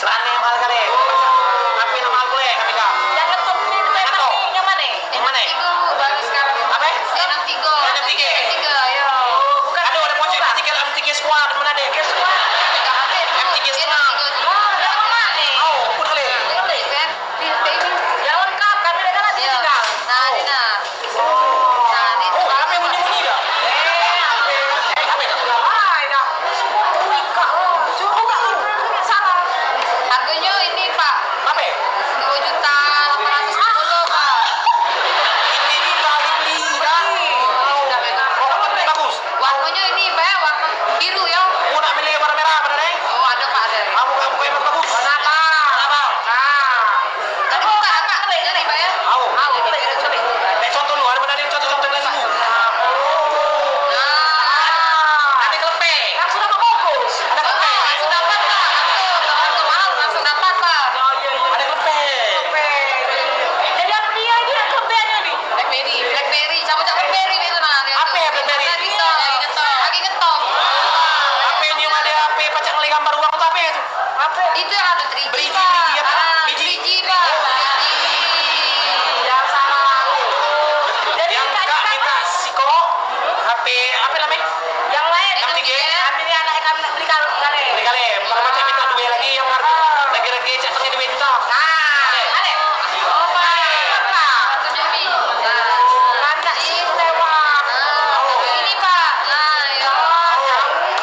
Serane mahal kali. Apa yang mahal boleh kami kak? Yang ngetop nih, yang mana? Yang mana? Baru sekarang. Apa? Enam tiga. Ayo. Bukan. Aduh ada pojok M3 M3 squad mana deh? M3 senang. Udah mana nih? Oh, pun kali. Yang lengkap kan udah kan tinggal. Nah, ini nah. Nah, ini Oh, apa yang bunyi-bunyi dah? Apa itu? Harganya ini, Pak. Apa? 2.810.000, Pak. Ini kali beli dah. Oh, apa yang bagus? Warnanya ini, Pak, ya, warna biru ya. Mau nak milih warna merah mana deh? Oh, ada, Pak, ada. Kamu yang bagus. Warna apa? Apa? Tadi buka apa? Dari, Pak, ya. Tahu. Coba. Baik contoh lu, ada yang contoh dulu. Nah. Ada kelepek. Langsung dapat fokus. Ada kelepek. Langsung dapat, Pak. Langsung dapat, Pak. Ada kelepek. Jadi apa dia ini kelepeknya nih? Blackberry. Cabut Blackberry itu nah. Apa ya Blackberry? Lagi ngetop. Apa yang nyium ada apa pacak ngeli gambar uang atau apa itu? Apa? Itu yang ada 3G, Biji, Pak. biji, apa? Biji. 3G, Pak. Yang salah. Jadi Yang kak minta siko HP apa namanya? yang lain Yang itu 3G. kami ini anak kami nak beli kali. Ini kali. Kalau pacak minta dua lagi yang harga lagi cak tengah duit juta. Ada. Oh, Pak. Itu Jumi. Nah. Anak sih lewat. Ini, Pak. Nah, ya.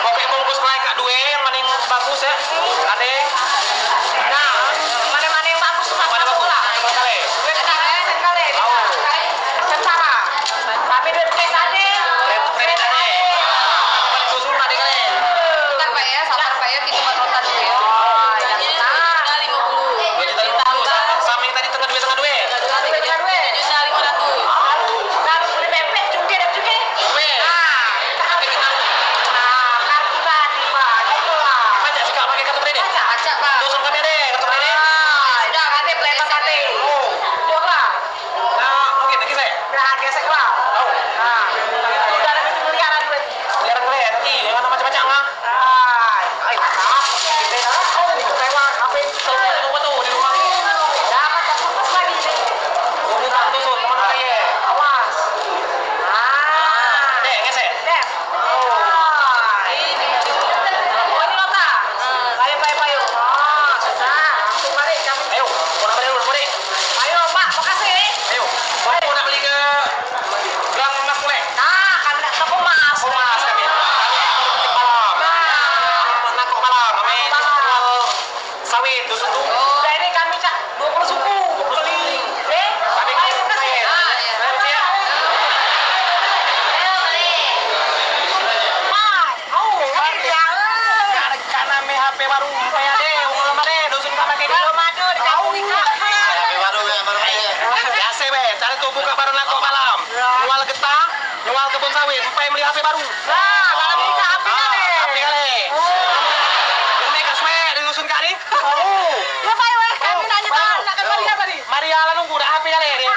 Pokoknya bungkus naik kak dua yang mana yang bagus ya? Ada. Nah, mana-mana yang bagus tuh Mana bagus? Mana kali? sekali. Tentara. Tapi duit kredit ada. Kredit ada. Balik susun ada kali. Bentar, Pak, ya. Sabar, Pak, ya. Kita buat rotan dulu, ya. Dua juta 50. Sama yang tadi tengah dua. Kalau beli pempek juga ada juga. Tapi kita Kartu tadi, Pak. Gitu lah. pajak sih kak pakai kartu kredit. Acak, Pak. Susun kami ada kartu kredit. Sudah, kate Lepas kate. Oh. Dua lah. Nah, mungkin lagi saya. Udah gesek lah. Tahu. Nah, itu udah ada miliaran duit. Biar kalian nanti jangan macam-macam ah. Ayo, maaf. Kita lewat HP. Ada buku tuh di rumah ini. Dapat satu plus lagi nih. Buku tak susun mana kaya. Awas. Dek, ngesek. Dep. Ini nota. Payo. Sudah. Langsung balik kami. Ayo, mau nak beli dulu, boleh? Ayo, Pak. Makasih. Ayo. Mau nak beli ke Gang Emas boleh? Nah, kami nak ke Pemas. Emas kami. Kami petik malam. Nakok malam. Kami jual sawit dusun tuh. Udah ini kami cak 20 suku. Beli. Kami Ayo, kaya. makasih. Nanti ya. Karena me HP baru saya deh, umur deh, dusun sama kayak gitu. HP baru biasa be, cari tuh buka baru nakok malam. Jual getah, jual kebun sawit, sampai beli HP baru. HP kali. Ini kaswe di dusun kali. Maria lah nunggu dah HP kali ni.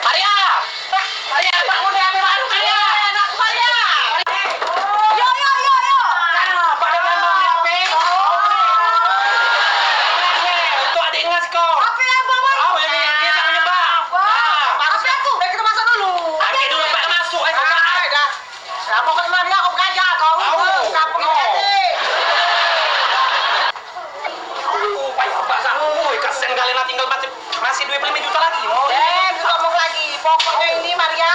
Maria. Bangun deh HP baru Maria. Pak dia bilang mau beli HP. Untuk adiknya sih kok. Oh, ini dia tak menyembah. Ambil dulu Pak masuk kau Kak. Payah Pak sah. Kasian kali nak tinggal masih 25 juta lagi. Mau Pokoknya ini Maria,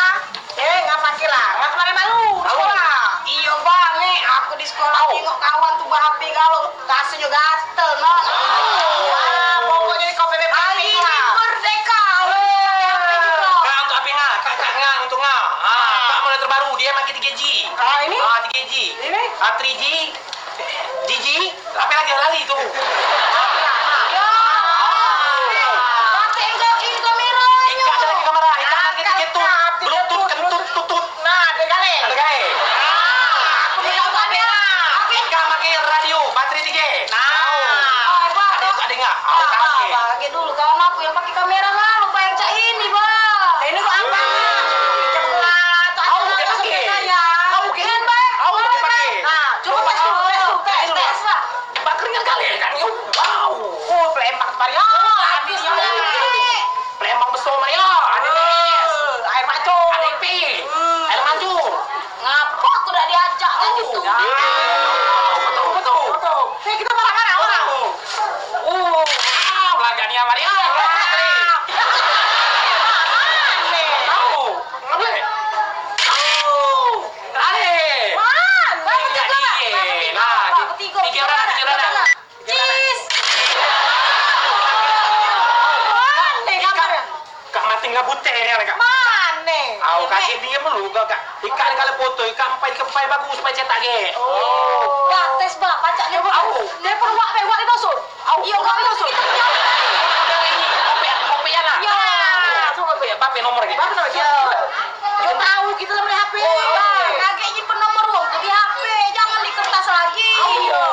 ngapa kira? Ngapa mana malu? Sekolah. Iya bang, nih aku di sekolah tengok kawan tuh HP kalau kasihnya gatel, no. Pokoknya kau bebek paling lah. Merdeka, Kak untuk apa ngah? Kak ngah untuk ngah. Kak model terbaru dia pakai 3G. Ini? 3G. Ini? 3G. GG. Apa lagi lali tuh? Ika ada lagi kamera. Ika pakai 3G tuh. Bluetooth kentut tutut. Nah, ada kali. Ada kali. Aku bilang tadi lah. Ika pakai radio baterai 3G. Ada untuk ada ngah? Pakai dulu kawan aku yang pakai kamera lah, lupa yang cak ini, Bang. Ini kok apa? Cepat. Aku bukan pakai. Aku bukan, Bang. Aku bukan pakai. Nah, coba tes dulu, tes. Tes, Pak. Kakek diem dulu, kakak. Ikan kali foto, ikan bagus supaya cetak ge. Oh. Dah tes bah, pacak dia. Au. Dia perlu wak di dosun. Au. Iya, kau dosun. Udah ini, kopi ya nak. Ya. Coba bape nomor gitu. Bapak nama dia. Yo tahu kita lah beli HP. Bang, kakek nyimpen nomor uang tuh di HP, jangan di kertas lagi. Iya.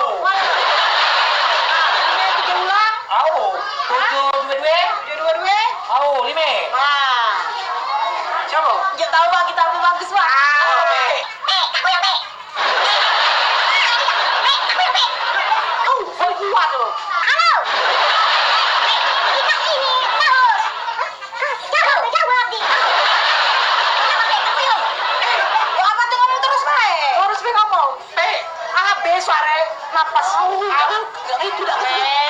Ini 3 ulang. Au. 722. 722. Au, 5. Nah. Coba. Ya tahu bang, kita HP bagus bang. Paling kuat tuh. Halo. Kita ini terus. Jawab di. Ya apa tuh ngomong terus bae? Terus be ngomong. AB suara napas. Itu dah.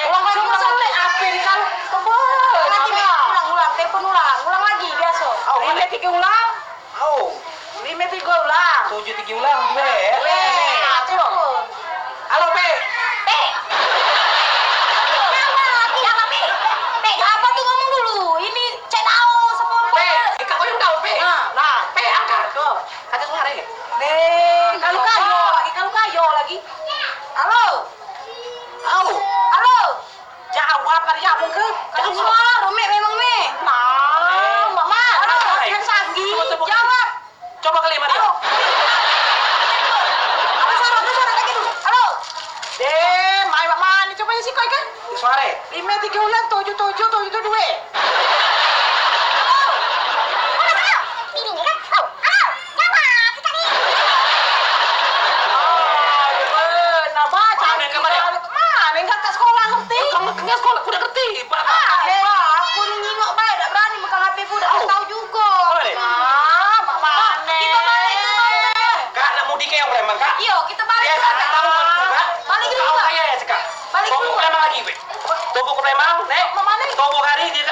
Ulang lagi, ulang lagi. HP di kalau tebel. Nanti Be, Ulang, telepon ulang lagi biasa. Au, 5 3 ulang. Au. 5 3 ulang. 7 3 ulang gue. Telepon. Halo, Pe. Apa tuh ngomong dulu? Ini cek tahu sepuluh. Pe, kak kau yang tahu, Pe. Nah, Pe, angkat. Tuh. Kata suara ya. kalau kayo lagi. Halo. Au. Halo. Jawab Maria mungkin. Kasih suara, Mek memang Mek. Nah, Mama, Hai. yang sanggi. Coba. Jawab. Coba kali Maria. Halo. Ada suara lagi tuh. Halo. Mai Mama, ini coba sih kau kan? Suara. 5 3 ulang 7 7 7 2. Nah, baca. Mana yang kemarin? Mana yang kakak sekolah ngerti? Kamu enggak sekolah, udah ngerti. Aku nyingok baik, tak berani megang HP pun, tak tahu juga. Boleh. Mak mana? Kita balik ke balik. Kak, nak mudik yang preman, Kak? Iya, kita balik. Dia kan tak tahu juga. Balik dulu, Tahu Kak. kaya ya, Kak. Balik Tunggu dulu. preman lagi, Be. Tunggu preman, Nek. Mak mana? Tunggu hari dia